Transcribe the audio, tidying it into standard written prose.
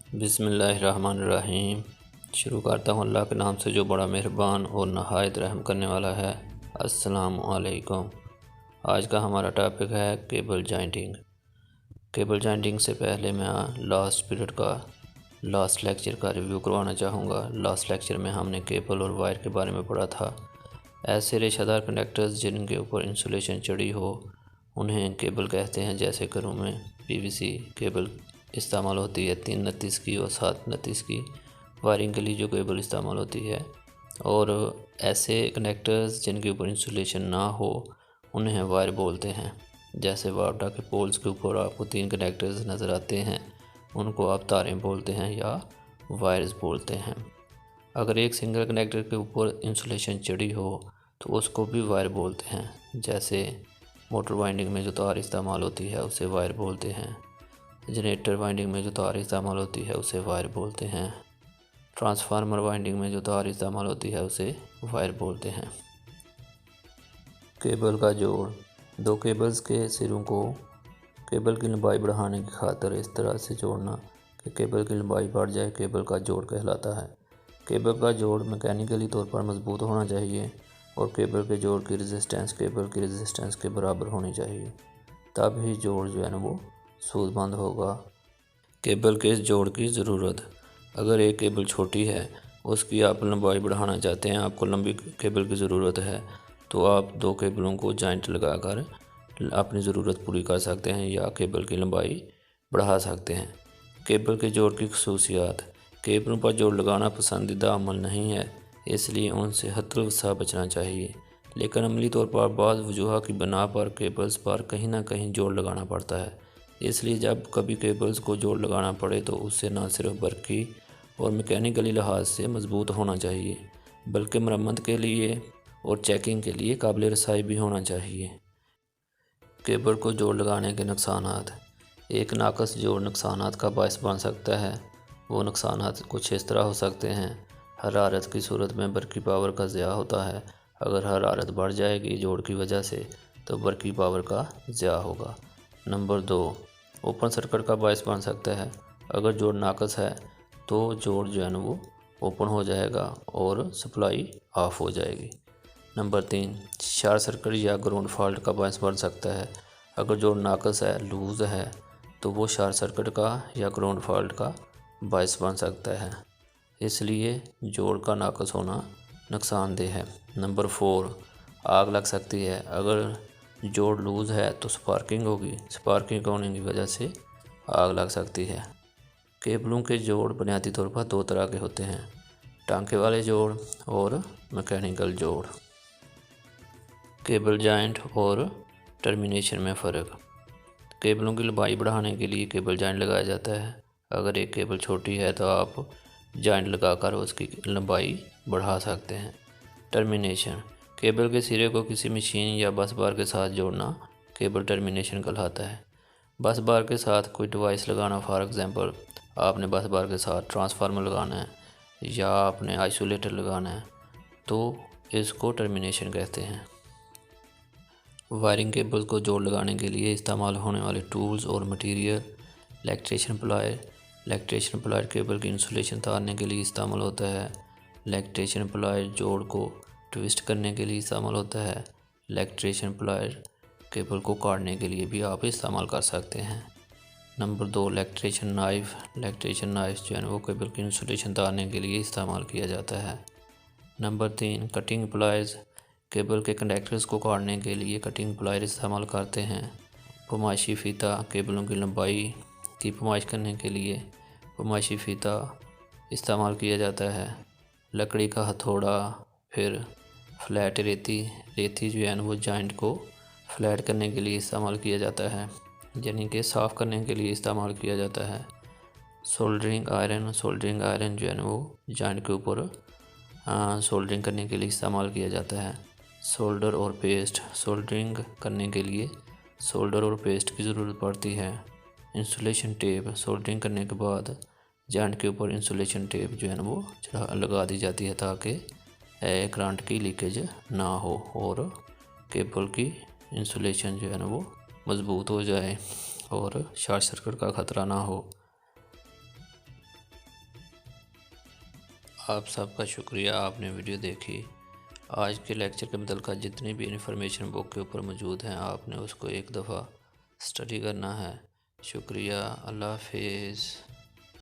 बिस्मिल्लाहिर्रहमानिर्रहीम। शुरू करता हूँ अल्लाह के नाम से जो बड़ा मेहरबान और नहायत रहम करने वाला है। अस्सलामु अलैकुम। आज का हमारा टॉपिक है केबल जॉइंटिंग। केबल जॉइंटिंग से पहले मैं लास्ट लेक्चर का रिव्यू करवाना चाहूँगा। लास्ट लेक्चर में हमने केबल और वायर के बारे में पढ़ा था। ऐसे रेशादार कंडक्टर्स जिनके ऊपर इंसुलेशन चढ़ी हो उन्हें केबल कहते हैं। जैसे घरों में पीवीसी केबल इस्तेमाल होती है 3 39 की और 7 39 की वायरिंग के लिए जो केबल इस्तेमाल होती है। और ऐसे कनेक्टर्स जिनके ऊपर इंसुलेशन ना हो उन्हें वायर बोलते हैं। जैसे वापडा के पोल्स के ऊपर आपको 3 कनेक्टर्स नज़र आते हैं, उनको आप तारें बोलते हैं या वायर्स बोलते हैं। अगर एक सिंगल कनेक्टर के ऊपर इंसुलेशन चढ़ी हो तो उसको भी वायर बोलते हैं। जैसे मोटर वाइंडिंग में जो तार इस्तेमाल होती है उसे वायर बोलते हैं। जनरेटर वाइंडिंग में जो तार इस्तेमाल होती है उसे वायर बोलते हैं। ट्रांसफार्मर वाइंडिंग में जो तार इस्तेमाल होती है उसे वायर बोलते हैं। केबल का जोड़। दो केबल्स के सिरों को केबल की लंबाई बढ़ाने की खातिर इस तरह से जोड़ना कि केबल की लंबाई बढ़ जाए केबल का जोड़ कहलाता है। केबल का जोड़ मैकेनिकली तौर पर मजबूत होना चाहिए और केबल के जोड़ की रेजिस्टेंस केबल की रेजिस्टेंस के बराबर होनी चाहिए, तब ही जोड़ जो है ना वो सूदबंद होगा। केबल के इस जोड़ की ज़रूरत। अगर एक केबल छोटी है, उसकी आप लंबाई बढ़ाना चाहते हैं, आपको लंबी केबल की ज़रूरत है, तो आप 2 केबलों को जॉइंट लगाकर अपनी ज़रूरत पूरी कर सकते हैं या केबल की लंबाई बढ़ा सकते हैं। केबल के जोड़ की खसूसियात। केबलों पर जोड़ लगाना पसंदीदा अमल नहीं है, इसलिए उनसे हतलवसा बचना चाहिए। लेकिन अमली तौर पर बाज़ वजूह की बिना पर केबल्स पर कहीं ना कहीं जोड़ लगाना पड़ता है। इसलिए जब कभी केबल्स को जोड़ लगाना पड़े तो उससे न सिर्फ बरकी और मैकेनिकली लिहाज से मजबूत होना चाहिए, बल्कि मरम्मत के लिए और चेकिंग के लिए काबिल रसाई भी होना चाहिए। केबल को जोड़ लगाने के नुकसानात। एक नाकस जोड़ नुकसानात का बायस बन सकता है। वो नुकसानात कुछ इस तरह हो सकते हैं। हरारत की सूरत में बरकी पावर का ज़िया होता है। अगर हरारत बढ़ जाएगी जोड़ की वजह से तो बरकी पावर का ज़िया होगा। नंबर 2, ओपन सर्किट का बायस बन सकता है। अगर जोड़ नाकस है तो जोड़ जो है ना वो ओपन हो जाएगा और सप्लाई ऑफ हो जाएगी। नंबर 3, शॉर्ट सर्किट या ग्राउंड फॉल्ट का बायस बन सकता है। अगर जोड़ नाकस है, लूज़ है, तो वो शॉर्ट सर्किट का या ग्राउंड फॉल्ट का बायस बन सकता है। इसलिए जोड़ का नाकस होना नुकसानदेह है। नंबर 4, आग लग सकती है। अगर जोड़ लूज़ है तो स्पार्किंग होगी। स्पार्किंग होने की वजह से आग लग सकती है। केबलों के जोड़ बुनियादी तौर पर 2 तरह के होते हैं, टांके वाले जोड़ और मैकेनिकल जोड़। केबल जॉइंट और टर्मिनेशन में फ़र्क। केबलों की लंबाई बढ़ाने के लिए केबल जॉइंट लगाया जाता है। अगर एक केबल छोटी है तो आप जॉइंट लगाकर उसकी लंबाई बढ़ा सकते हैं। टर्मिनेशन। केबल के सिरे को किसी मशीन या बस बार के साथ जोड़ना केबल टर्मिनेशन कहलाता है। बस बार के साथ कोई डिवाइस लगाना, फॉर एग्ज़ाम्पल आपने बस बार के साथ ट्रांसफार्मर लगाना है या आपने आइसोलेटर लगाना है, तो इसको टर्मिनेशन कहते हैं। वायरिंग केबल को जोड़ लगाने के लिए इस्तेमाल होने वाले टूल्स और material. Electrician plier. Electrician plier cable की इंसुलेशन तारने के लिए इस्तेमाल होता है। इलेक्ट्रिशियन प्लायर जोड़ को ट्विस्ट करने के लिए इस्तेमाल होता है। इलेक्ट्रिशियन प्लायर केबल को काटने के लिए भी आप इस्तेमाल कर सकते हैं। Number 2, electrician knife. Electrician knife जो है वो केबल की इंसुलेशन तारने के लिए इस्तेमाल किया जाता है। Number 3, cutting pliers. केबल के कंडक्टर्स को काटने के लिए कटिंग प्लायर इस्तेमाल करते हैं। पमाशी फीता। केबलों की लंबाई की पमाश करने के लिए पमाशी फीता इस्तेमाल किया जाता है। लकड़ी का हथौड़ा। फिर फ्लैट रेती। रेती जो है ना वो जॉइंट को फ्लैट करने के लिए इस्तेमाल किया जाता है, यानी कि साफ़ करने के लिए इस्तेमाल किया जाता है। Soldering iron. सोल्डरिंग आयरन जो है ना वो जॉइंट के ऊपर सोल्डरिंग करने के लिए इस्तेमाल किया जाता है। सोल्डर और पेस्ट। सोल्डरिंग करने के लिए सोल्डर और पेस्ट की ज़रूरत पड़ती है। Insulation tape. सोल्डरिंग करने के बाद जॉइंट के ऊपर इंसुलेशन टेप जो है ना वो लगा दी जाती है ताकि करंट की लीकेज ना हो और केबल की इंसुलेशन जो है ना वो मज़बूत हो जाए और शॉर्ट सर्किट का ख़तरा ना हो। आप सबका शुक्रिया, आपने वीडियो देखी। आज के लेक्चर के मतलब जितनी भी इन्फॉर्मेशन बुक के ऊपर मौजूद हैं आपने उसको एक दफ़ा स्टडी करना है। शुक्रिया, अल्लाह हाफिज़।